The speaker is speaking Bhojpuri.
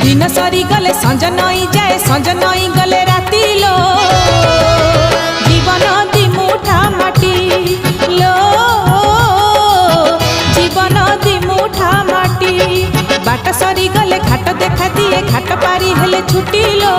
दिन सरी गले संज नई जाए संज नई गले राती लो जीवन दी मुठा माटी लो जीवन दी मुठा माटी बाट सरी गले घाट देखा दिए घाट पारी हेले छुटी लो।